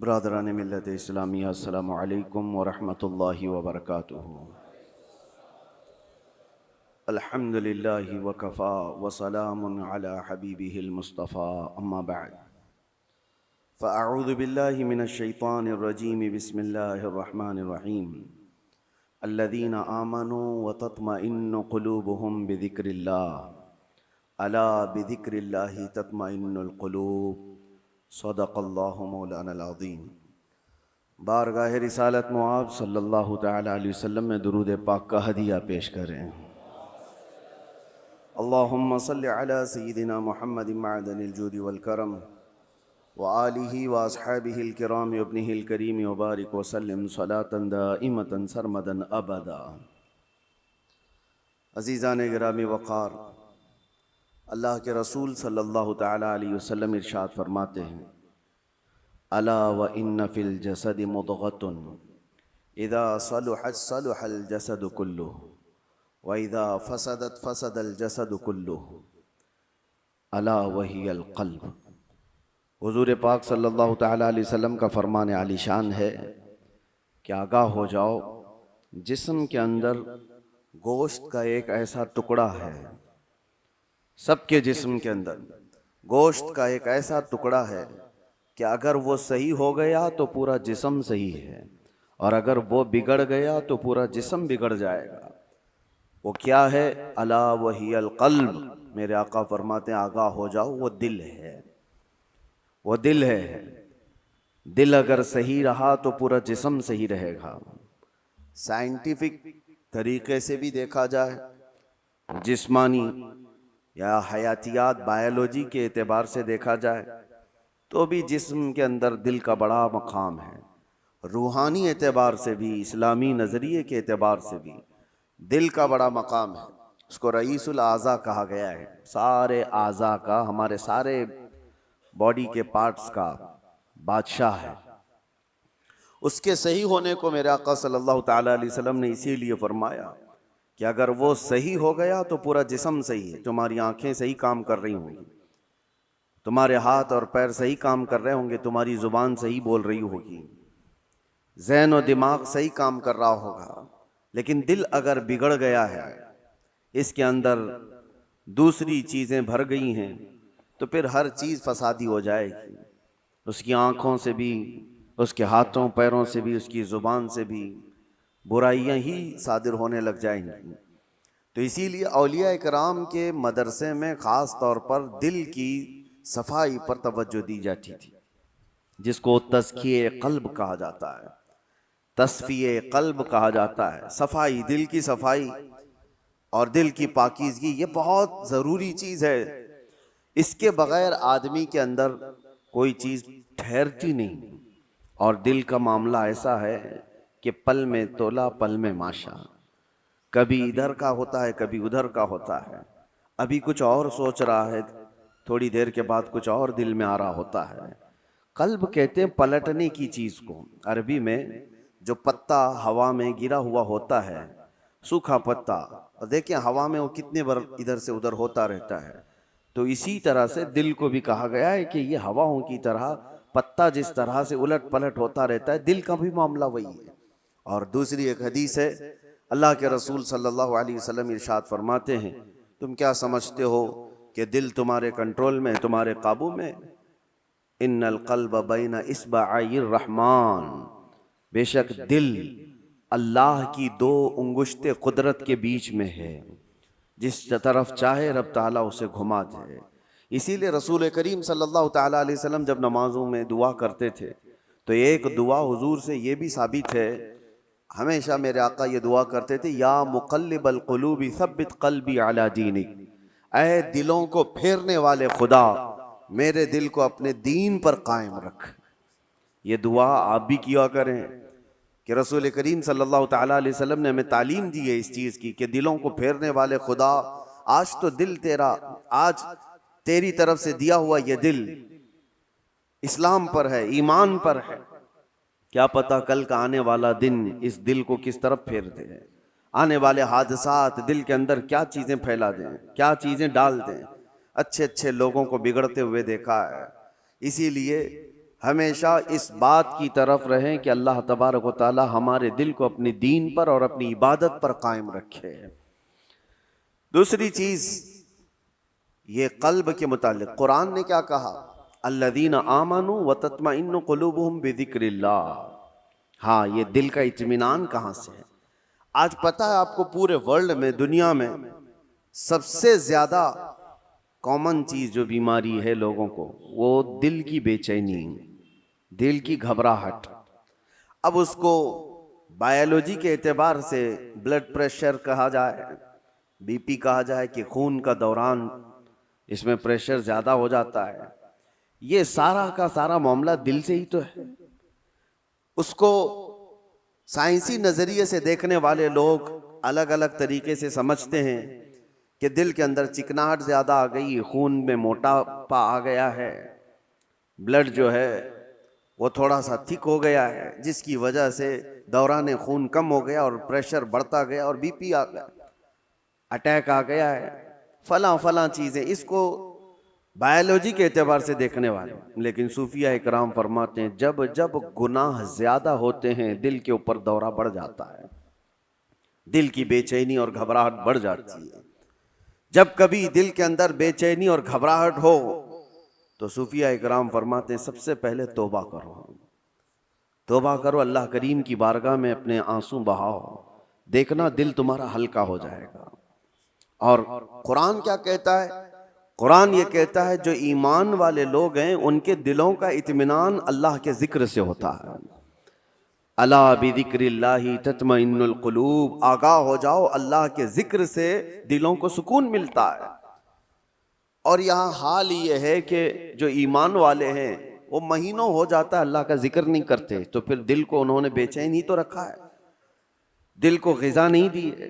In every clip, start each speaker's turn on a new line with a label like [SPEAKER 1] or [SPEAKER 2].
[SPEAKER 1] बरदरान मिल्लत इस्लामिया अस्सलामु अलैकुम व रहमतुल्लाहि व बरकातुहू। अल्हम्दुलिल्लाहि व कफ़ा व सलामुन अला हबीबिहिल मुस्तफ़ा अम्मा बअद फ़अऊज़ु बिल्लाहि मिनश शैतानिर रजीम बिस्मिल्लाहिर रहमानिर रहीम। अल्लज़ीना आमनू व तत्मइन्नु क़ुलूबुहुम बिज़िक्रिल्लाह अला बिज़िक्रिल्लाहि तत्मइन्नुल क़ुलूब। सदक़ल्लाहु मौलाना अज़ीम। बारगाह रिसालत मुआब सल्लल्लाहु तआला अलैहि वसल्लम में दुरूद पाक का हदिया पेश करें। अल्लाहुम्मा सल्लि अला सय्यिदिना मुहम्मदिन मअदनिल जूदि वल करम व आलिहि व अस्हाबिहिल किराम व इब्निहिल करीम व बारिक व सल्लिम सलातन दाइमतन सरमदन अबदा। अज़ीज़ान गिरामी वक़ार, अल्लाह के रसूल सल्लल्लाहु तआला अलैहि वसल्लम इरशाद फरमाते हैं, अला व इन्न फिल जसदि मुदग़तुन इज़ा सलुहत सलुहल जसदु कुल्लुहु व इज़ा फसदत फसदल जसदु कुल्लुहु अला वहियल क़ल्ब। हुज़ूर पाक सल्लल्लाहु तआला अलैहि वसल्लम का फरमान आलीशान है कि आगाह हो जाओ, जिस्म के अंदर गोश्त का एक ऐसा टुकड़ा है, सबके जिस्म के अंदर गोश्त का एक ऐसा टुकड़ा है कि अगर वो सही हो गया तो पूरा जिस्म सही है, और अगर वो बिगड़ गया तो पूरा जिस्म बिगड़ जाएगा। वो क्या है? अला वहियल क़ल्ब। मेरे आका फरमाते हैं आगाह हो जाओ, वो दिल है, वो दिल है। दिल अगर सही रहा तो पूरा जिस्म सही रहेगा। साइंटिफिक तरीके से भी देखा जाए, जिस्मानी या हयातियात बायोलॉजी के एतबार से देखा जाए तो भी जिस्म के अंदर दिल का बड़ा मकाम है। रूहानी एतबार से भी, इस्लामी नज़रिए के एतबार से भी दिल का बड़ा मकाम है। उसको रईसुल आज़ा कहा गया है। सारे आज़ा का, हमारे सारे बॉडी के पार्ट्स का बादशाह है। उसके सही होने को मेरे आका सल्लल्लाहु तआला अलैहि वसल्लम ने इसीलिए फरमाया कि अगर वो सही हो गया तो पूरा जिस्म सही है। तुम्हारी आंखें सही काम कर रही होंगी, तुम्हारे हाथ और पैर सही काम कर रहे होंगे, तुम्हारी जुबान सही बोल रही होगी, ज़हन और दिमाग सही काम कर रहा होगा। लेकिन दिल अगर बिगड़ गया है, इसके अंदर दूसरी चीज़ें भर गई हैं, तो फिर हर चीज़ फसादी हो जाएगी। उसकी आँखों से भी, उसके हाथों पैरों से भी, उसकी ज़ुबान से भी बुराइयां ही सादिर होने लग जाएंगी। तो इसीलिए औलिया इकराम के मदरसे में ख़ास तौर पर दिल की सफाई पर तवज्जो दी जाती थी, जिसको तज़किये क़ल्ब कहा जाता है, तस्फ़िये क़ल्ब कहा जाता है। सफाई, दिल की सफाई और दिल की पाकीज़गी, ये बहुत ज़रूरी चीज़ है। इसके बग़ैर आदमी के अंदर कोई चीज़ ठहरती नहीं। और दिल का मामला ऐसा है कि पल में तोला पल में माशा, कभी इधर का होता है कभी उधर का होता है। अभी कुछ और सोच रहा है, थोड़ी देर के बाद कुछ और दिल में आ रहा होता है। कल्ब कहते हैं पलटने की चीज़ को। अरबी में जो पत्ता हवा में गिरा हुआ होता है, सूखा पत्ता, और देखिए हवा में वो कितने बार इधर से उधर होता रहता है। तो इसी तरह से दिल को भी कहा गया है कि ये हवाओं की तरह, पत्ता जिस तरह से उलट पलट होता रहता है, दिल का भी मामला वही है। और दूसरी एक हदीस है, अल्लाह के रसूल सल्लल्लाहु अलैहि वसल्लम इरशाद फरमाते हैं, तुम क्या समझते हो कि दिल तुम्हारे कंट्रोल में, तुम्हारे काबू में? इन्नल क़ल्ब बैन इस्बअइर रहमान। बेशक दिल अल्लाह की दो उंगुश्ते कुदरत के बीच में है, जिस तरफ चाहे रब ताला उसे घुमा दे। इसीलिए रसूल करीम सल्लल्लाहु तआला अलैहि वसल्लम जब नमाजों में दुआ करते थे तो एक दुआ हुजूर से ये भी साबित है, हमेशा मेरे आका ये दुआ करते थे, या मुक़ल्लिबल क़ुलूबि सब्बित क़ल्बी अला दीनिक। ऐ दिलों को फेरने वाले खुदा, मेरे दिल को अपने दीन पर कायम रख। ये दुआ आप भी किया करें कि रसूल करीम सल्लल्लाहु तआला अलैहि वसल्लम ने हमें तालीम दी है इस चीज़ की कि दिलों को फेरने वाले खुदा, आज तो दिल तेरा, आज तेरी तरफ से दिया हुआ ये दिल इस्लाम पर है, ईमान पर है। क्या पता कल का आने वाला दिन इस दिल को किस तरफ फेर दे। आने वाले हादसात दिल के अंदर क्या चीज़ें फैला दें, क्या चीज़ें डाल दें। अच्छे अच्छे लोगों को बिगड़ते हुए देखा है। इसीलिए हमेशा इस बात की तरफ रहें कि अल्लाह तबारक व तआला हमारे दिल को अपनी दीन पर और अपनी इबादत पर कायम रखे। दूसरी चीज, ये कल्ब के मुतालिक कुरान ने क्या कहा, अल्लज़ीना आमनू व तत्मइन्नु कुलूबुहुम बिज़िक्रिल्लाह। हाँ, ये दिल का इत्मीनान कहाँ से है? आज पता है आपको, पूरे वर्ल्ड में, दुनिया में सबसे ज्यादा कॉमन चीज जो बीमारी है लोगों को, वो दिल की बेचैनी, दिल की घबराहट। अब उसको बायोलॉजी के एतबार से ब्लड प्रेशर कहा जाए, बीपी कहा जाए कि खून का दौरान इसमें प्रेशर ज्यादा हो जाता है, ये सारा का सारा मामला दिल से ही तो है। उसको साइंसी नजरिए से देखने वाले लोग अलग अलग तरीके से समझते हैं कि दिल के अंदर चिकनाहट ज्यादा आ गई, खून में मोटापा आ गया है, ब्लड जो है वो थोड़ा सा थिक हो गया है, जिसकी वजह से दौरान खून कम हो गया और प्रेशर बढ़ता गया और बीपी आ गया, अटैक आ गया है, फला फला चीजें। इसको बायोलॉजी के एतबार से देखने वाले, लेकिन सूफिया इकराम फरमाते हैं जब जब गुनाह ज्यादा होते हैं दिल के ऊपर दौरा बढ़ जाता है, दिल की बेचैनी और घबराहट बढ़ जाती है। जब कभी दिल के अंदर बेचैनी और घबराहट हो तो सूफिया इकराम फरमाते हैं सबसे पहले तौबा करो, तौबा करो, अल्लाह करीम की बारगाह में अपने आंसू बहाओ, देखना दिल तुम्हारा हल्का हो जाएगा। और कुरान क्या कहता है? कुरान ये कहता है जो ईमान वाले लोग हैं उनके दिलों का इत्मीनान अल्लाह के जिक्र से होता है। अला बिज़िक्रिल्लाहि तत्मइन्नुल कुलूब, आगाह हो जाओ, अल्लाह के जिक्र से दिलों को सुकून मिलता है। और यहाँ हाल ये है कि जो ईमान वाले हैं वो महीनों हो जाता है अल्लाह का जिक्र नहीं करते, तो फिर दिल को उन्होंने बेचैन ही तो रखा है, दिल को ग़िज़ा नहीं दी है,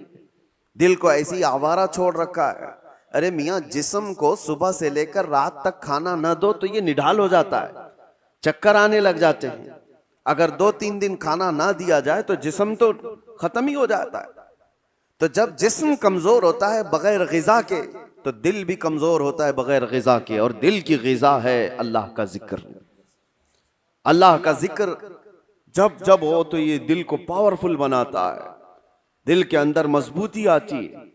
[SPEAKER 1] दिल को ऐसी आवारा छोड़ रखा है। अरे मियाँ, जिस्म को सुबह से लेकर रात तक खाना न दो तो ये निढाल हो जाता है, चक्कर आने लग जाते हैं। अगर 2-3 दिन खाना ना दिया जाए तो जिस्म तो खत्म ही हो जाता है। तो जब जिस्म कमजोर होता है बगैर ग़िज़ा के, तो दिल भी कमजोर होता है बगैर ग़िज़ा के। और दिल की ग़िज़ा है अल्लाह का जिक्र। अल्लाह का जिक्र जब जब हो तो ये दिल को पावरफुल बनाता है, दिल के अंदर मजबूती आती है।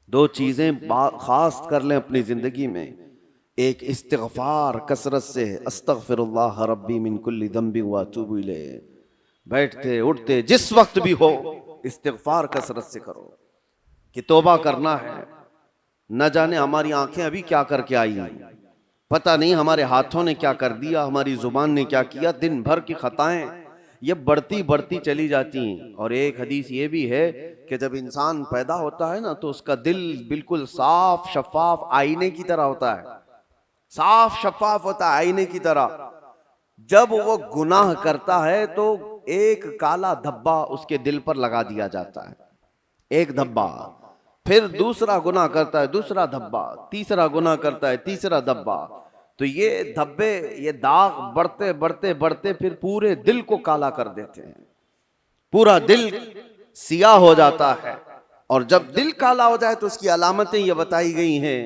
[SPEAKER 1] 2 चीजें खास कर लें अपनी जिंदगी में, एक इस्तिग़फ़ार कसरत से, अस्तग़फ़िरुल्लाह रब्बी मिन कुल्ली ज़ंबि व अतूबु इलैह, बैठते उठते जिस वक्त भी हो इस्तिग़फ़ार कसरत से करो कि तौबा करना है। न जाने हमारी आंखें अभी क्या करके आई हैं, पता नहीं हमारे हाथों ने क्या कर दिया, हमारी जुबान ने क्या किया, दिन भर की खताएं ये बढ़ती बढ़ती चली जाती हैं। और एक हदीस ये भी है कि जब इंसान पैदा होता है ना तो उसका दिल बिल्कुल साफ शफाफ आईने की तरह होता है, साफ शफाफ होता है आईने की तरह। जब वो गुनाह करता है तो एक काला धब्बा उसके दिल पर लगा दिया जाता है, एक धब्बा। फिर दूसरा गुनाह करता है, दूसरा धब्बा, तीसरा गुनाह करता है, तीसरा धब्बा। तो ये धब्बे, ये दाग बढ़ते बढ़ते बढ़ते फिर पूरे दिल को काला कर देते हैं, पूरा दिल सियाह हो जाता है। और जब दिल काला हो जाए तो उसकी अलामतें ये बताई गई हैं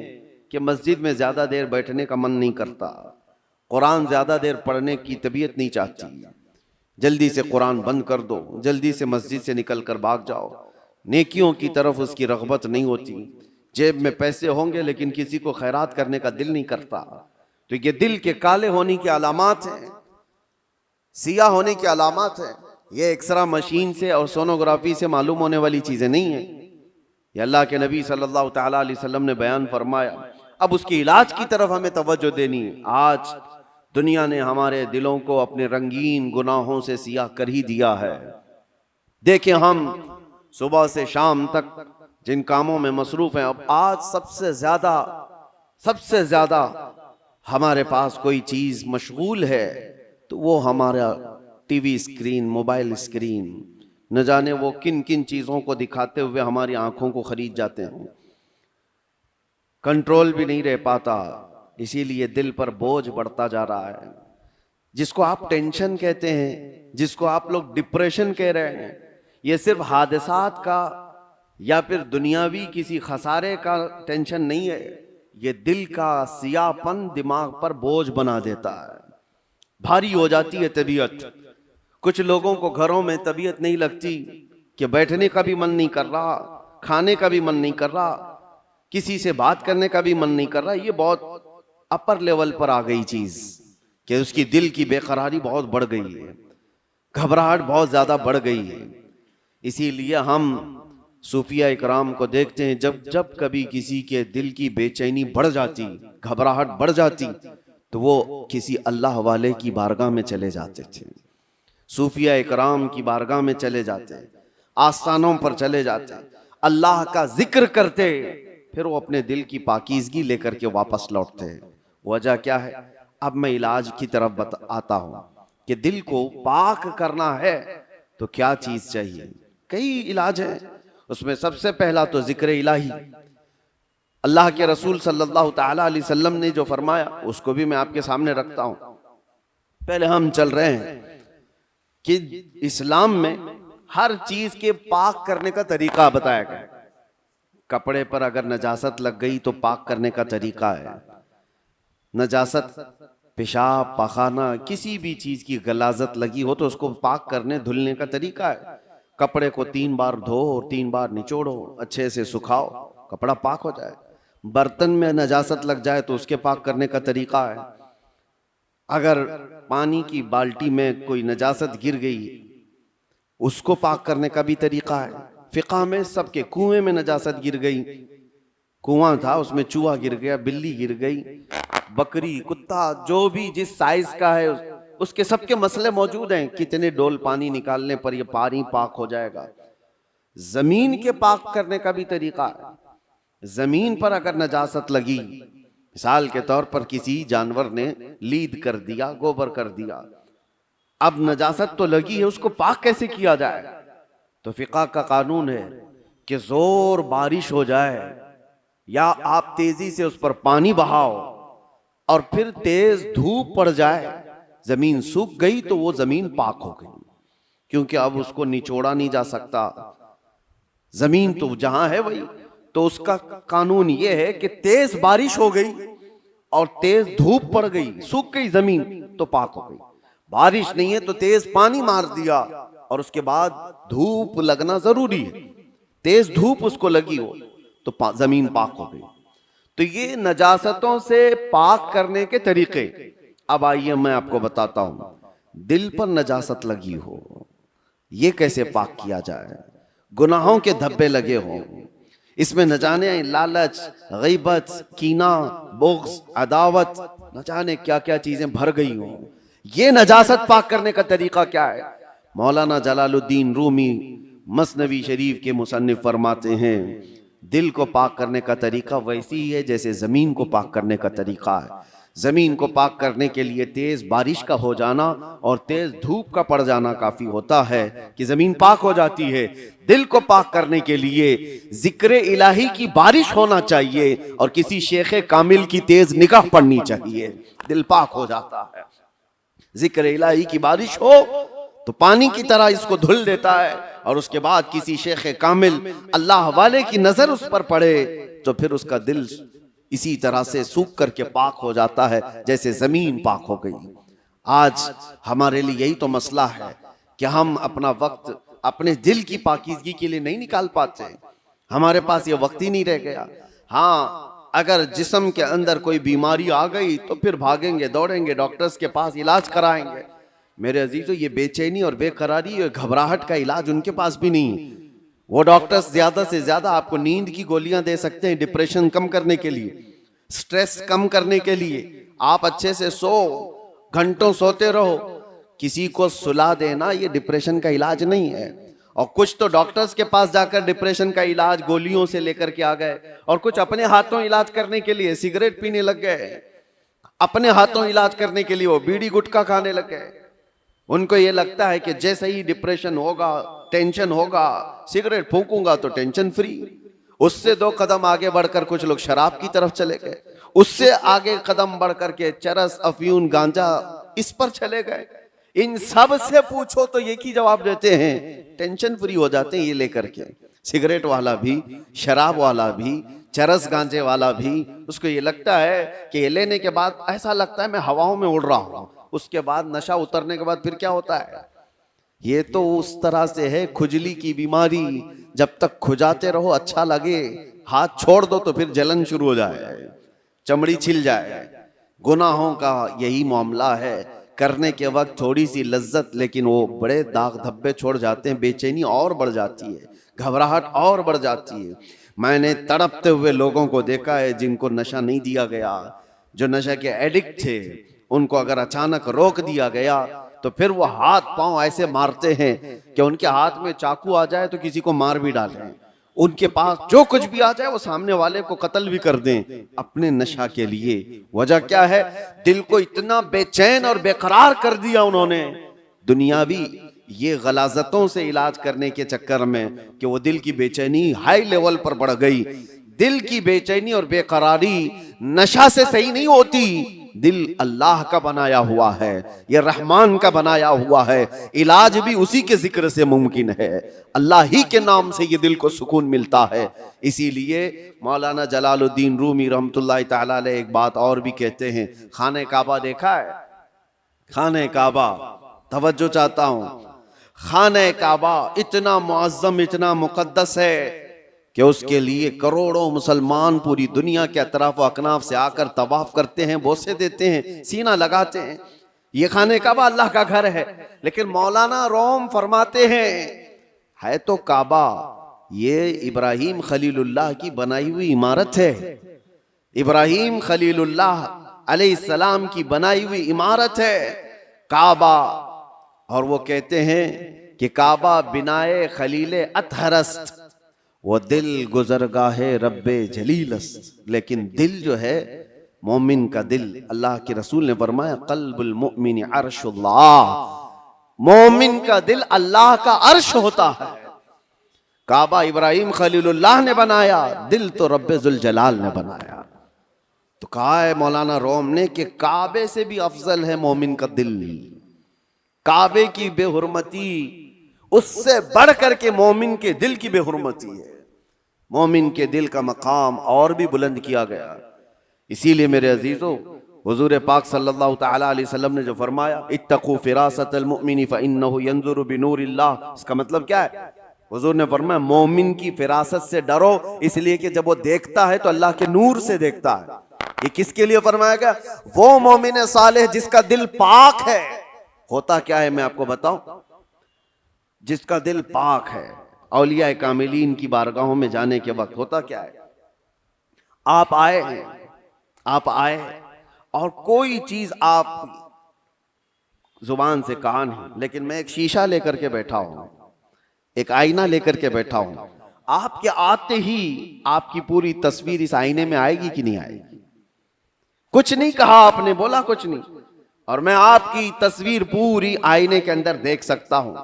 [SPEAKER 1] कि मस्जिद में ज्यादा देर बैठने का मन नहीं करता, कुरान ज्यादा देर पढ़ने की तबीयत नहीं चाहती, जल्दी से कुरान बंद कर दो, जल्दी से मस्जिद से निकल कर भाग जाओ, नेकियों की तरफ उसकी रग़बत नहीं होती, जेब में पैसे होंगे लेकिन किसी को खैरात करने का दिल नहीं करता। तो ये दिल के काले होने की अलामात हैं, सियाह होने की अलामात है। ये एक्सरा मशीन से और सोनोग्राफी से मालूम होने वाली चीजें नहीं है, ये अल्लाह के नबी सल्लल्लाहु तआला अलैहि वसल्लम ने बयान फरमाया। अब उसके इलाज की तरफ हमें तवज्जो देनी है। आज दुनिया ने हमारे दिलों को अपने रंगीन गुनाहों से सियाह कर ही दिया है। देखें, हम सुबह से शाम तक जिन कामों में मसरूफ हैं, अब आज सबसे ज्यादा हमारे पास कोई चीज मशगूल है तो वो हमारा टीवी स्क्रीन, मोबाइल स्क्रीन। न जाने वो किन किन चीजों को दिखाते हुए हमारी आंखों को खरीद जाते हैं, कंट्रोल भी नहीं रह पाता, इसीलिए दिल पर बोझ बढ़ता जा रहा है। जिसको आप टेंशन कहते हैं, जिसको आप लोग डिप्रेशन कह रहे हैं, ये सिर्फ हादसात का या फिर दुनियावी किसी खसारे का टेंशन नहीं है, ये दिल का सियाहपन दिमाग पर बोझ बना देता है। भारी हो जाती है तबीयत। कुछ लोगों को घरों में तबीयत नहीं लगती कि बैठने का भी मन नहीं कर रहा, खाने का भी मन नहीं कर रहा, किसी से बात करने का भी मन नहीं कर रहा। ये बहुत अपर लेवल पर आ गई चीज कि उसकी दिल की बेकरारी बहुत बढ़ गई है, घबराहट बहुत ज्यादा बढ़ गई है। इसीलिए हम सूफिया इकराम को देखते हैं, जब जब कभी किसी के दिल की बेचैनी बढ़ जाती, घबराहट बढ़ जाती, तो वो किसी अल्लाह वाले की बारगाह में चले जाते थे, सूफिया इकराम की बारगाह में चले जाते, आस्थानों पर चले जाते, अल्लाह का जिक्र करते, फिर वो अपने दिल की पाकीज़गी लेकर के वापस लौटते हैं। वजह क्या है? अब मैं इलाज की तरफ आता हूं कि दिल को पाक करना है तो क्या चीज चाहिए। कई इलाज है, उसमें सबसे पहला तो जिक्र इलाही। अल्लाह के रसूल सल्लल्लाहु ताला अलैहि वसल्लम ने जो फरमाया उसको भी मैं आपके सामने रखता हूं। पहले हम चल रहे हैं कि इस्लाम में हर चीज के पाक करने का तरीका बताया गया। कपड़े पर अगर नजासत लग गई तो पाक करने का तरीका है। नजासत, पेशाब, पखाना, किसी भी चीज की गलाजत लगी हो तो उसको पाक करने धुलने का तरीका है। कपड़े को 3 बार धो और 3 बार निचोड़ो, अच्छे से सुखाओ, कपड़ा पाक हो जाए। बर्तन में नजासत लग जाए तो उसके पाक करने का तरीका है। अगर पानी की बाल्टी में कोई नजासत गिर गई, उसको पाक करने का भी तरीका है। फिक़ह में सबके कुएं में नजासत गिर गई, कुआं था उसमें चूहा गिर गया, बिल्ली गिर गई, बकरी, कुत्ता, जो भी जिस साइज का है उसके सबके मसले मौजूद हैं। कितने डोल पानी निकालने पर यह पानी पाक हो जाएगा। जमीन के पाक करने का भी तरीका है। जमीन पर अगर नजासत लगी, मिसाल के तौर पर किसी जानवर ने लीद कर दिया, गोबर कर दिया, अब नजासत तो लगी है, उसको पाक कैसे किया जाए? तो फिक़ह का कानून है कि जोर बारिश हो जाए या आप तेजी से उस पर पानी बहाओ और फिर तेज धूप पड़ जाए, जमीन सूख गई तो वो जमीन पाक हो गई, क्योंकि अब उसको निचोड़ा नहीं जा सकता। जमीन तो जहां है वही। तो उसका कानून ये है कि तेज बारिश हो गई और तेज धूप पड़ गई, सूख गई जमीन, तो पाक हो गई। बारिश नहीं है तो तेज पानी मार दिया और उसके बाद धूप लगना जरूरी है, तेज धूप उसको लगी हो तो जमीन पाक हो गई। तो ये नजासतों से पाक करने के तरीके। अब आइए मैं आपको बताता हूं, दिल पर नजासत लगी हो, ये कैसे पाक किया जाए? गुनाहों के धब्बे लगे हों, इसमें न जाने लालच, गीबत, कीना, बुग़्ज़, अदावत, न जाने क्या क्या चीजें भर गई हों, ये नजासत पाक करने का तरीका क्या है? मौलाना जलालुद्दीन रूमी मसनवी शरीफ के मुसन्निफ फरमाते हैं, दिल को पाक करने का तरीका वैसी ही है जैसे जमीन को पाक करने का तरीका है। जमीन को पाक करने के लिए तेज बारिश का हो जाना और तेज धूप का पड़ जाना काफी होता है कि जमीन पाक हो जाती है। दिल को पाक करने के लिए जिक्र इलाही की बारिश होना चाहिए और किसी शेख कामिल की तेज निगाह पड़नी चाहिए, दिल पाक हो जाता है। जिक्र इलाही की बारिश हो तो पानी की तरह इसको धुल देता है और उसके बाद किसी शेख कामिल अल्लाह वाले की नजर उस पर पड़े तो फिर उसका दिल इसी तरह से सूख करके पाक हो जाता है जैसे जमीन पाक हो गई। आज हमारे लिए यही तो मसला है कि हम अपना वक्त अपने दिल की पाकीज़गी के लिए नहीं निकाल पाते, हमारे पास ये वक्त ही नहीं रह गया। हाँ, अगर जिस्म के अंदर कोई बीमारी आ गई तो फिर भागेंगे, दौड़ेंगे, डॉक्टर्स के पास इलाज कराएंगे। मेरे अजीजों, ये बेचैनी और बेकरारी और घबराहट का इलाज उनके पास भी नहीं है। वो डॉक्टर्स ज्यादा से ज्यादा आपको नींद की गोलियां दे सकते हैं डिप्रेशन कम करने के लिए, स्ट्रेस कम करने के लिए। आप अच्छे से सो, घंटों सोते रहो, किसी को सुला देना ये डिप्रेशन का इलाज नहीं है। और कुछ तो डॉक्टर्स के पास जाकर डिप्रेशन का इलाज गोलियों से लेकर के आ गए और कुछ अपने हाथों इलाज करने के लिए सिगरेट पीने लग गए, अपने हाथों इलाज करने के लिए वो बीड़ी गुटखा खाने लग गए। उनको ये लगता है कि जैसे ही डिप्रेशन होगा, टेंशन होगा, सिगरेट फूंकूंगा तो टेंशन फ्री। उससे 2 कदम आगे बढ़कर कुछ लोग शराब की तरफ चले गए, उससे आगे कदम बढ़कर के चरस, अफयून, गांजा इस पर चले गए। इन सब से पूछो तो एक ही जवाब देते हैं, टेंशन फ्री हो जाते हैं ये लेकर के। सिगरेट वाला भी, शराब वाला भी, चरस गांजे वाला भी, उसको ये लगता है कि ये लेने के बाद ऐसा लगता है मैं हवाओं में उड़ रहा हूं, उसके बाद नशा उतरने के बाद फिर क्या होता है? ये तो उस तरह से है खुजली की बीमारी, जब तक खुजाते रहो अच्छा लगे, हाथ छोड़ दो तो फिर जलन शुरू हो जाए, चमड़ी छिल जाए। गुनाहों का यही मामला है, करने के वक्त थोड़ी सी लज्जत, लेकिन वो बड़े दाग धब्बे छोड़ जाते हैं, बेचैनी और बढ़ जाती है, घबराहट और बढ़ जाती है। मैंने तड़पते हुए लोगों को देखा है जिनको नशा नहीं दिया गया, जो नशा के एडिक्ट थे, उनको अगर अचानक रोक दिया गया तो फिर वो हाथ पांव ऐसे मारते हैं कि उनके हाथ में चाकू आ जाए तो किसी को मार भी डालें, उनके पास जो कुछ भी आ जाए वो सामने वाले को कत्ल भी कर दें अपने नशा के लिए। वजह क्या है? दिल को इतना बेचैन और बेकरार कर दिया उन्होंने दुनियावी ये गलाजतों से इलाज करने के चक्कर में कि वो दिल की बेचैनी हाई लेवल पर बढ़ गई। दिल की बेचैनी और बेकरारी नशा से सही नहीं होती, दिल अल्लाह का बनाया हुआ है, यह रहमान का बनाया हुआ है, इलाज भी उसी के जिक्र से मुमकिन है, अल्लाह ही के नाम से ये दिल को सुकून मिलता है। इसीलिए मौलाना जलालुद्दीन रूमी रहमतुल्लाह तआला अलैह एक बात और भी कहते हैं, खाने काबा देखा है? खाने काबा, तवज्जो चाहता हूं, खाने काबा इतना मुअज्जम, इतना मुकद्दस है कि उसके लिए करोड़ों मुसलमान पूरी दुनिया के अतराफ व अकनाफ से आकर तवाफ करते हैं, बोसे देते हैं, सीना लगाते हैं। ये खाने काबा अल्लाह का घर है, लेकिन मौलाना रोम फरमाते हैं है तो काबा, ये इब्राहिम खलीलुल्लाह की बनाई हुई इमारत है, इब्राहिम खलीलुल्लाह अलैहिस्सलाम की बनाई हुई इमारत है काबा। और वो कहते हैं कि काबा बिनाए खलीले अतहरस्त, वो दिल गुजरगाहे रब्बे जलीलस्त। लेकिन दिल जो है मोमिन का दिल, अल्लाह के रसूल ने फरमाया कल्बुल मुमिन अर्शुल्लाह, मोमिन का दिल अल्लाह का अर्श होता है। काबा इब्राहिम खलीलुल्लाह ने बनाया, दिल तो रब्बे जुल जलाल ने बनाया। तो कहा है मौलाना रोम ने कि काबे से भी अफजल है मोमिन का दिल, काबे की बेहुरमती उससे बढ़ करके मोमिन के दिल की बेहुरमती है। मोमिन के दिल का मकाम और भी बुलंद किया गया। इसीलिए मेरे अजीजों, हुजूर पाक सल्लल्लाहु तआला अलैहि वसल्लम ने जो फरमाया इत्तकू फिरासतल मुमिनी फइन्नहु यंजुरु बिनूरिल्लाह, इसका मतलब क्या है? हुजूर ने फरमाया मोमिन की फिरासत से डरो, इसलिए कि जब वो देखता है तो अल्लाह के नूर से देखता है। ये किसके लिए फरमाया गया? वो मोमिन सालेह जिसका दिल पाक है। होता क्या है मैं आपको बताऊं, जिसका दिल पाक है, औलिया कामिलीन की बारगाहों में जाने के वक्त होता क्या है? आप आए हैं, आप आए और कोई चीज आप जुबान से कहा नहीं, लेकिन मैं एक शीशा लेकर के बैठा हूं, एक आईना लेकर के बैठा हूं, आपके आते ही आपकी पूरी तस्वीर इस आईने में आएगी कि नहीं आएगी? कुछ नहीं कहा आपने, बोला कुछ नहीं, और मैं आपकी तस्वीर पूरी आईने के अंदर देख सकता हूं।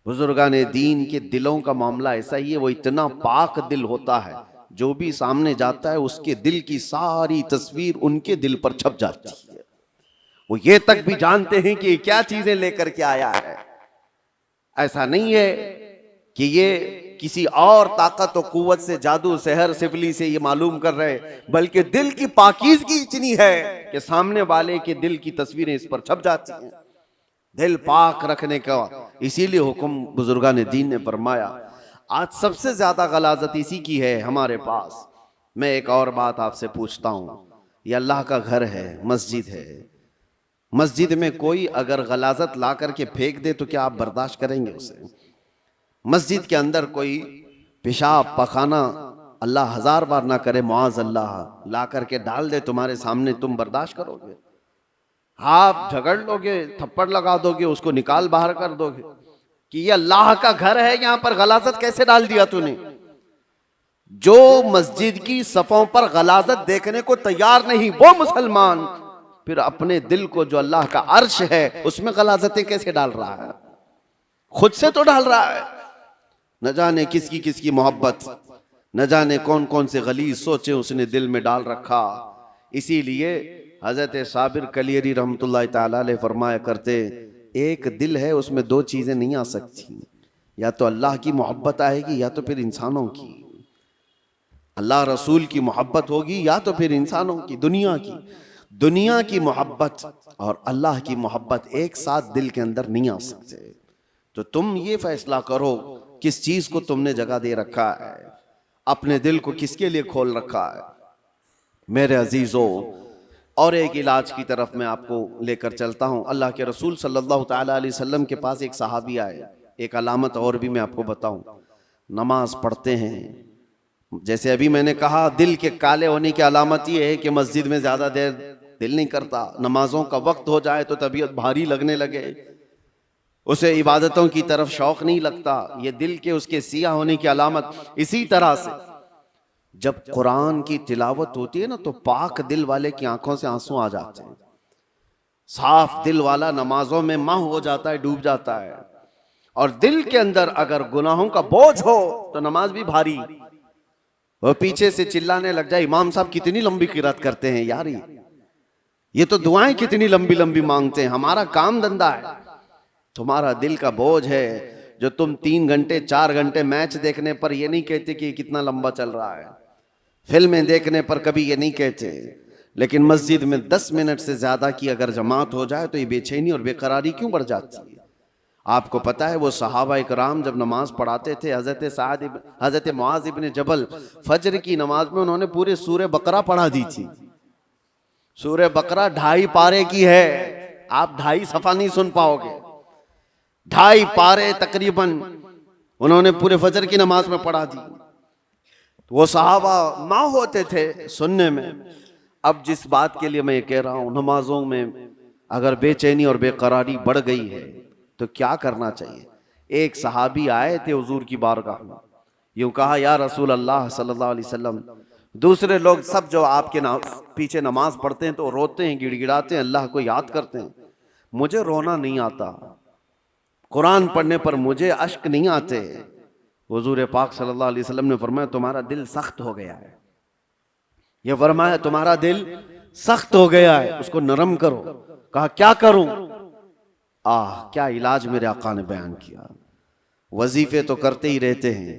[SPEAKER 1] बुजुर्गाने दीन के दिलों का मामला ऐसा ही है, वो इतना पाक दिल होता है, जो भी सामने जाता है उसके दिल की सारी तस्वीर उनके दिल पर छप जाती है। वो ये तक भी जानते हैं कि क्या चीजें लेकर के आया है। ऐसा नहीं है कि ये किसी और ताकत और कुव्वत से, जादू सहर सिफली से ये मालूम कर रहे, बल्कि दिल की पाकीज़गी इतनी है कि सामने वाले के दिल की तस्वीरें इस पर छप जाती हैं। दिल पाक रखने का इसीलिए हुक्म बुजुर्गान दीन ने फरमाया। आज सबसे ज्यादा गलाजत इसी की है हमारे पास। मैं एक और बात आपसे पूछता हूं, ये अल्लाह का घर है, मस्जिद है, मस्जिद में कोई अगर गलाजत ला करके फेंक दे तो क्या आप बर्दाश्त करेंगे उसे? मस्जिद के अंदर कोई पेशाब पखाना अल्लाह हजार बार ना करे, मुआज अल्लाह, ला करके डाल दे तुम्हारे सामने, तुम बर्दाश्त करोगे? आप झगड़ लोगे, थप्पड़ लगा दोगे, उसको निकाल बाहर कर दोगे कि ये अल्लाह का घर है, यहां पर गलाजत कैसे डाल दिया तूने? जो मस्जिद की सफों पर गलाजत देखने को तैयार नहीं, वो मुसलमान फिर अपने दिल को जो अल्लाह का अर्श है उसमें गलाजतें कैसे डाल रहा है? खुद से तो डाल रहा है। न जाने किसकी किसकी मोहब्बत, न जाने कौन कौन से गलीज सोचे उसने दिल में डाल रखा। इसीलिए हजरत साबिर कलियरी रहमतुल्लाह ताला अलैह फरमाया करते, एक दिल है उसमें दो चीजें नहीं आ सकती, या तो अल्लाह की मोहब्बत आएगी या तो फिर इंसानों की। अल्लाह रसूल की मोहब्बत होगी या तो फिर इंसानों की, दुनिया की। दुनिया की मोहब्बत और अल्लाह की मोहब्बत एक साथ दिल के अंदर नहीं आ सकते। तो तुम ये फैसला करो किस चीज को तुमने जगह दे रखा है, अपने दिल को किसके लिए खोल रखा है। मेरे अजीजों, और एक इलाज की तरफ मैं आपको लेकर चलता हूं। अल्लाह के रसूल सल्लल्लाहु ताला अलैहि वसल्लम के पास एक सहाबी आए। एक अलामत और भी मैं आपको बताऊं, नमाज पढ़ते हैं, जैसे अभी मैंने कहा दिल के काले होने की अलामत ये है कि मस्जिद में ज्यादा देर दिल नहीं करता, नमाजों का वक्त हो जाए तो तबीयत भारी लगने लगे, उसे इबादतों की तरफ शौक नहीं लगता, ये दिल के उसके सियाह होने की अलामत। इसी तरह से जब कुरान की तिलावत होती है ना, तो पाक दिल वाले की आंखों से आंसू आ जाते हैं। साफ दिल वाला नमाजों में माह हो जाता है, डूब जाता है। और दिल के अंदर अगर गुनाहों का बोझ हो तो नमाज भी भारी। वो पीछे से चिल्लाने लग जाए, इमाम साहब कितनी लंबी किरात करते हैं यार, ये तो दुआएं कितनी लंबी लंबी मांगते हैं, हमारा काम धंधा है। तुम्हारा दिल का बोझ है जो तुम 3 घंटे 4 घंटे मैच देखने पर ये नहीं कहते कि कितना लंबा चल रहा है, फिल्में देखने पर कभी ये नहीं कहते, लेकिन मस्जिद में 10 मिनट से ज्यादा की अगर जमात हो जाए तो ये बेचैनी और बेकरारी क्यों बढ़ जाती है। आपको पता है वो सहाबा इकराम जब नमाज पढ़ाते थे, हजरत मुआज इब्न जबल फजर की नमाज में उन्होंने पूरे सूरह बकरा पढ़ा दी थी। सूरह बकरा 2.5 पारे की है, आप 2.5 सफा नहीं सुन पाओगे, 2.5 पारे तकरीबन उन्होंने पूरे फजर की नमाज में पढ़ा दी। वो सहाबा माँ होते थे सुनने में। अब जिस बात के लिए मैं ये कह रहा हूं, नमाजों में अगर बेचैनी और बेकरारी बढ़ गई है तो क्या करना चाहिए। एक सहाबी आए थे हुजूर की बारगाह में, यूं कहा, या रसूल अल्लाह सल्लल्लाहु अलैहि वसल्लम, दूसरे लोग सब जो आपके पीछे नमाज पढ़ते हैं तो रोते हैं, गिड़गिड़ाते हैं, अल्लाह को याद करते हैं, मुझे रोना नहीं आता, कुरान पढ़ने पर मुझे अश्क नहीं आते। हुजूर पाक सल्लल्लाहु अलैहि वसल्लम ने फरमाया तुम्हारा दिल सख्त हो गया है। ये फरमाया तुम्हारा दिल सख्त हो गया है, उसको नरम करो। कहा क्या करूं? क्या इलाज मेरे आका ने बयान किया। वजीफे तो करते ही रहते हैं।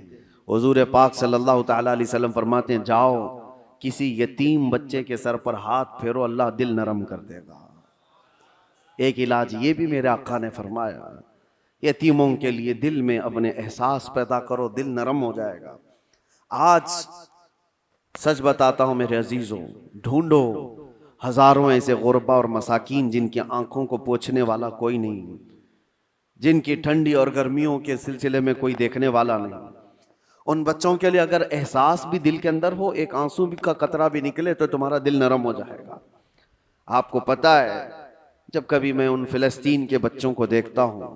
[SPEAKER 1] हुजूर पाक सल्लल्लाहु ताला अलैहि वसल्लम फरमाते हैं जाओ किसी यतीम बच्चे के सर पर हाथ फेरो, अल्लाह दिल नरम कर देगा। एक इलाज ये भी मेरे आका ने फरमाया, यतीमों के लिए दिल में अपने एहसास पैदा करो, दिल नरम हो जाएगा। आज सच बताता हूं मेरे अजीजों, ढूंढो हजारों ऐसे गुरबा और मसाकीन जिनकी आंखों को पोंछने वाला कोई नहीं, जिनकी ठंडी और गर्मियों के सिलसिले में कोई देखने वाला नहीं। उन बच्चों के लिए अगर एहसास भी दिल के अंदर हो, एक आंसू भी का कतरा भी निकले तो तुम्हारा दिल नरम हो जाएगा। आपको पता है जब कभी मैं उन फिलिस्तीन के बच्चों को देखता हूं,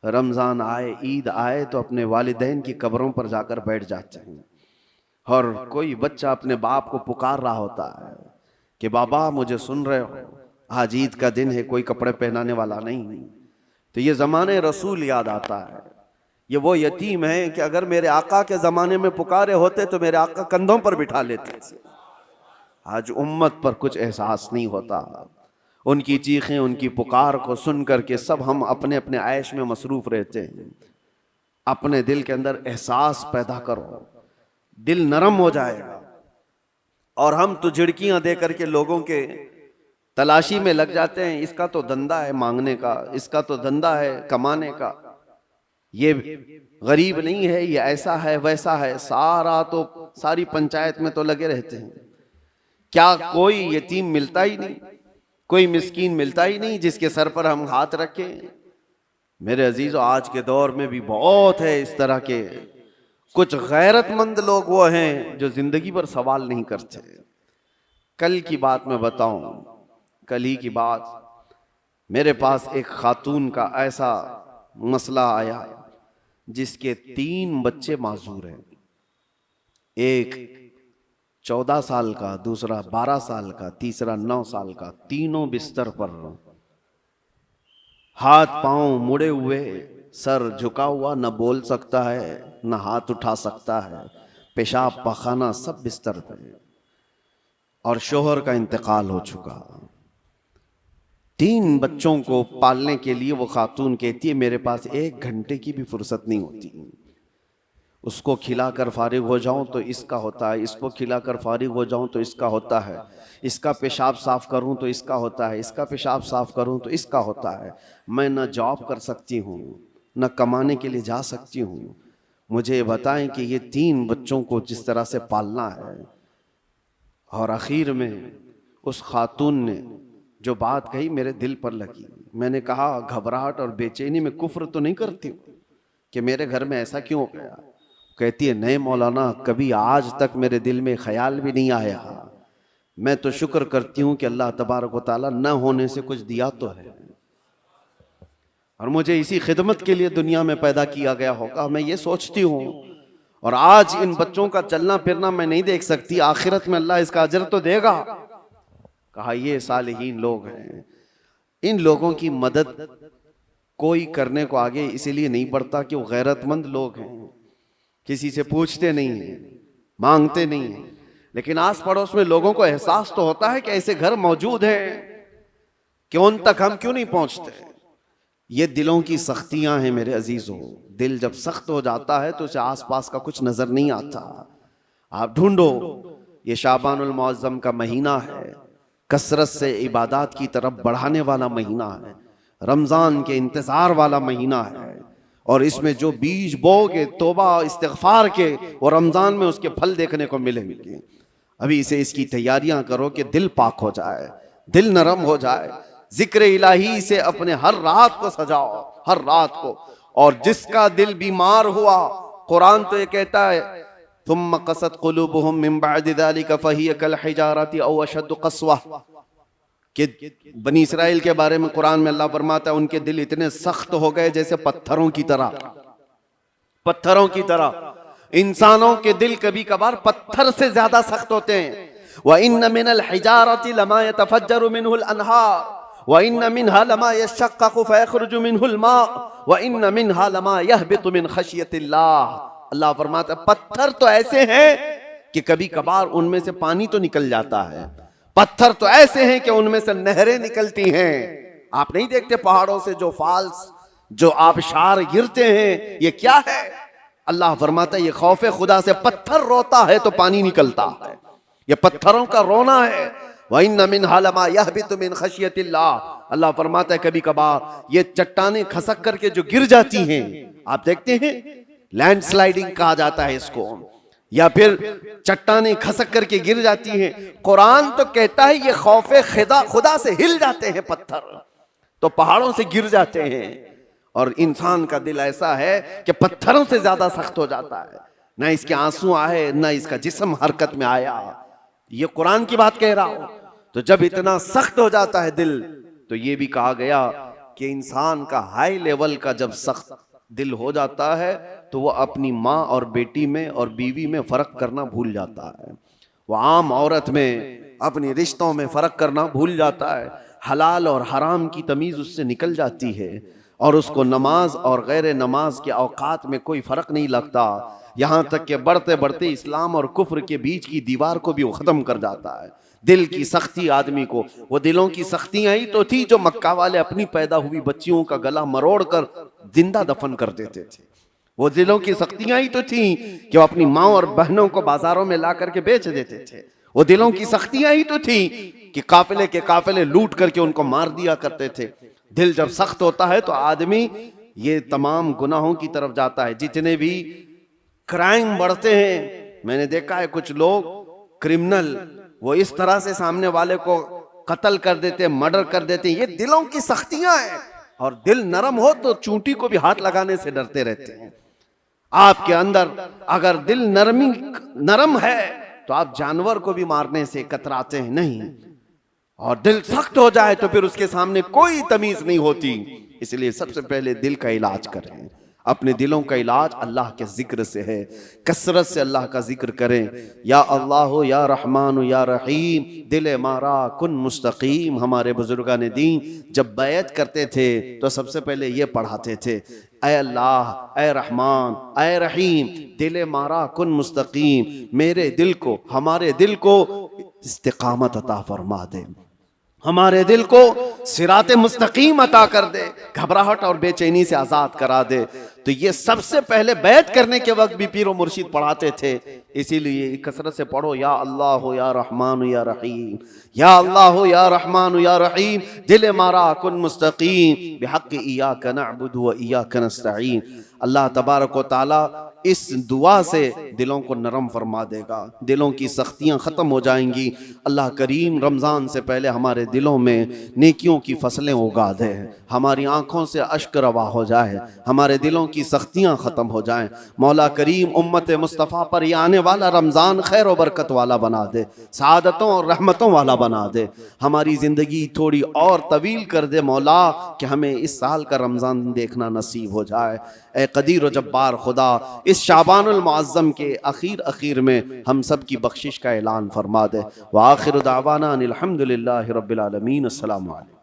[SPEAKER 1] रमजान आए, ईद आए तो अपने वालिदैन की कब्रों पर जाकर बैठ जाते हैं, और कोई बच्चा अपने बाप को पुकार रहा होता है कि बाबा मुझे सुन रहे हो, आज ईद का दिन है, कोई कपड़े पहनाने वाला नहीं। तो ये जमाने रसूल याद आता है। ये वो यतीम है कि अगर मेरे आका के जमाने में पुकारे होते तो मेरे आका कंधों पर बिठा लेते थे। आज उम्मत पर कुछ एहसास नहीं होता। उनकी चीखें, उनकी पुकार को सुन करके सब हम अपने अपने ऐश में मसरूफ रहते हैं। अपने दिल के अंदर एहसास पैदा करो, दिल नरम हो जाएगा। और हम तो झिड़कियां दे करके लोगों के तलाशी में लग जाते हैं, इसका तो धंधा है मांगने का, इसका तो धंधा है कमाने का, ये गरीब नहीं है, ये ऐसा है वैसा है, सारी पंचायत में तो लगे रहते हैं। क्या कोई यतीम मिलता ही नहीं, कोई मिस्कीन मिलता ही नहीं जिसके सर पर हम हाथ रखें। मेरे अजीजों, आज के दौर में भी बहुत है इस तरह के कुछ गैरतमंद लोग, वो हैं जो जिंदगी पर सवाल नहीं करते। कल की बात मैं बताऊं, कल ही की बात, मेरे पास एक खातून का ऐसा मसला आया जिसके 3 बच्चे माजूर हैं। एक 14 साल का, दूसरा 12 साल का, तीसरा 9 साल का, तीनों बिस्तर पर, हाथ पांव मुड़े हुए, सर झुका हुआ, न बोल सकता है न हाथ उठा सकता है, पेशाब पखाना सब बिस्तर पे, और शोहर का इंतकाल हो चुका। 3 बच्चों को पालने के लिए वो खातून कहती है मेरे पास 1 घंटे की भी फुर्सत नहीं होती। उसको खिलाकर फारिग हो जाऊं तो इसका होता है, इसको खिलाकर फारिग हो जाऊं तो इसका होता है, इसका पेशाब साफ करूं तो इसका होता है, इसका पेशाब साफ करूं तो इसका होता है। मैं न जॉब कर सकती हूँ, न कमाने के लिए जा सकती हूँ। मुझे ये बताएं कि ये 3 बच्चों को जिस तरह से पालना है। और आखिर में उस खातून ने जो बात कही मेरे दिल पर लगी। मैंने कहा घबराहट और बेचैनी में कुफ्र तो नहीं करती हूँ कि मेरे घर में ऐसा क्यों हो गया। कहती है नहीं मौलाना, कभी आज तक मेरे दिल में ख्याल भी नहीं आया। मैं तो शुक्र करती हूँ कि अल्लाह तबारक व तआला न होने से कुछ दिया तो है, और मुझे इसी खिदमत के लिए दुनिया में पैदा किया गया होगा, मैं ये सोचती हूँ। और आज इन बच्चों का चलना फिरना मैं नहीं देख सकती, आखिरत में अल्लाह इसका अजर तो देगा। कहा ये सालिहीन लोग हैं, इन लोगों की मदद कोई करने को आगे इसीलिए नहीं बढ़ता कि वो गैरतमंद लोग हैं, किसी से पूछते नहीं हैं, मांगते नहीं हैं। लेकिन आस पड़ोस में लोगों को एहसास तो होता है कि ऐसे घर मौजूद हैं, कि उन तक हम क्यों नहीं पहुंचते। ये दिलों की सख्तियां हैं मेरे अजीजों। दिल जब सख्त हो जाता है तो उसे आसपास का कुछ नजर नहीं आता। आप ढूंढो, ये शाबानुल मुअज्जम का महीना है, कसरत से इबादत की तरफ बढ़ाने वाला महीना है, रमजान के इंतजार वाला महीना है। और इसमें जो बीज बोगे तौबा इस्तिग़फ़ार के, वो रमजान में उसके फल देखने को मिलेंगे। अभी से इसकी तैयारियां करो कि दिल पाक हो जाए, दिल नरम हो जाए। जिक्र इलाही से अपने हर रात को सजाओ, हर रात को। और जिसका दिल बीमार हुआ, कुरान तो ये कहता है तुम क़सत क़ुलूबुहुम मिन बअदि ज़ालिका फ़हिय कल हिजारति औ अशद्दु क़स्वा, कि बनी इस्राइल के बारे में कुरान में अल्लाह फरमाता है उनके दिल इतने सख्त हो गए जैसे पत्थरों की तरह, पत्थरों की तरह। इंसानों के दिल कभी कभार पत्थर से ज्यादा सख्त होते हैं। व इन्न मिनल हिजारति लमा यतफज्जरु मिनहुल अनहार व इन्न मिनहा लमा यशक्ककु फयखरुजु मिनहुल मा व इन्न मिनहा लमा यहबितु मिन खशियतिल्लाह। अल्लाह फरमाता है पत्थर तो ऐसे हैं कि कभी कभार उनमें से पानी तो निकल जाता है, पत्थर तो ऐसे हैं कि उनमें से नहरें निकलती हैं। आप नहीं देखते पहाड़ों से जो फॉल्स, जो आबशार गिरते हैं, ये क्या है? अल्लाह फरमाता है ये खौफे खुदा से पत्थर रोता है तो पानी निकलता है, ये पत्थरों का रोना है। व इन्न मिनहा लमा यहबितु मिन खशियतिल्लाह। अल्लाह फरमाता है कभी कभार ये चट्टानें खसक करके जो गिर जाती हैं, आप देखते हैं लैंडस्लाइडिंग कहा जाता है इसको, या फिर चट्टानें खसक करके गिर जाती हैं। कुरान तो कहता है ये खौफे खुदा से हिल जाते हैं पत्थर, तो पहाड़ों से गिर जाते हैं। और इंसान का दिल ऐसा है कि पत्थरों से ज्यादा सख्त हो जाता है, ना इसके आंसू आए, ना इसका जिस्म हरकत में आया। ये कुरान की बात कह रहा हूं। तो जब इतना सख्त हो जाता है दिल, तो ये भी कहा गया कि इंसान का हाई लेवल का जब सख्त दिल हो जाता है तो वो अपनी माँ और बेटी में और बीवी में फर्क करना भूल जाता है, वो आम औरत में अपने रिश्तों में फर्क करना भूल जाता है। हलाल और हराम की तमीज उससे निकल जाती है और उसको नमाज और गैर नमाज के औकात में कोई फर्क नहीं लगता। यहाँ तक कि बढ़ते बढ़ते इस्लाम और कुफ्र के बीच की दीवार को भी वो खत्म कर जाता है। दिल की सख्ती आदमी को, वो दिलों की सख्तियां ही तो थी जो मक्का वाले अपनी पैदा हुई बच्चियों का गला मरोड़ कर जिंदा दफन कर देते थे। वो दिलों की सख्तियां ही तो थी कि वो अपनी माँ और बहनों को बाजारों में ला करके बेच देते थे। वो दिलों की सख्तियां ही तो थी कि काफिले के काफिले लूट करके उनको मार दिया करते थे। दिल जब सख्त होता है तो आदमी ये तमाम गुनाहों की तरफ जाता है। जितने भी क्राइम बढ़ते हैं, मैंने देखा है कुछ लोग क्रिमिनल वो इस तरह से सामने वाले को कत्ल कर देते, मर्डर कर देते हैं। ये दिलों की सख्तियां हैं। और दिल नरम हो तो चूंटी को भी हाथ लगाने से डरते रहते हैं। आपके अंदर अगर दिल नरम है तो आप जानवर को भी मारने से कतराते हैं नहीं, और दिल सख्त हो जाए तो फिर उसके सामने कोई तमीज नहीं होती। इसलिए सबसे पहले दिल का इलाज करें। अपने दिलों का इलाज अल्लाह के जिक्र से है। कसरत से अल्लाह का जिक्र करें। या अल्लाह या रहमान या रहीम, दिल मारा कुन मुस्तकीम। हमारे बुजुर्गान दीन जब बैत करते थे तो सबसे पहले ये पढ़ाते थे, ऐ अल्लाह, ऐ रहमान, ऐ रहीम, दिल मारा कुन मुस्तकीम। मेरे दिल को, हमारे दिल को इस्तिकामत अता फरमा दे। हमारे दिल को सिराते मुस्तकीम अता कर दे, घबराहट और बेचैनी से आजाद करा दे। तो ये सबसे पहले बैत करने के वक्त भी पीर व मुर्शिद पढ़ाते थे, इसीलिए कसरत से पढ़ो, या अल्लाह हो या रहमान या रहीम, या अल्लाह हो या रहमान या रहीम, दिल मारा कुन मुस्तकीम बिहक़्क़ि इय्याका नअबुदु व इय्याका नस्तईन। अल्लाह तबारक व तआला इस दुआ से दिलों को नरम फरमा देगा, दिलों की सख्तियां ख़त्म हो जाएंगी। अल्लाह करीम रमज़ान से पहले हमारे दिलों में नेकियों की फसलें उगा दे, हमारी आंखों से अश्क रवा हो जाए, हमारे दिलों की सख्तियां ख़त्म हो जाएं। मौला करीम उम्मत मुस्तफ़ा पर यह आने वाला रमज़ान खैर व बरकत वाला बना दे, सआदतों और रहमतों वाला बना दे, हमारी ज़िंदगी थोड़ी और तवील कर दे मौला, कि हमें इस साल का रमज़ान देखना नसीब हो जाए। ए कदीर व जब्बार खुदा, इस शाबानुल मुअज़्ज़म के अखीर में हम सब की बख्शिश का ऐलान फरमा दे। व आखिर दावाना अनिल हम्दुलिल्लाहि रब्बिल आलमीन। अस्सलामु अलैकुम।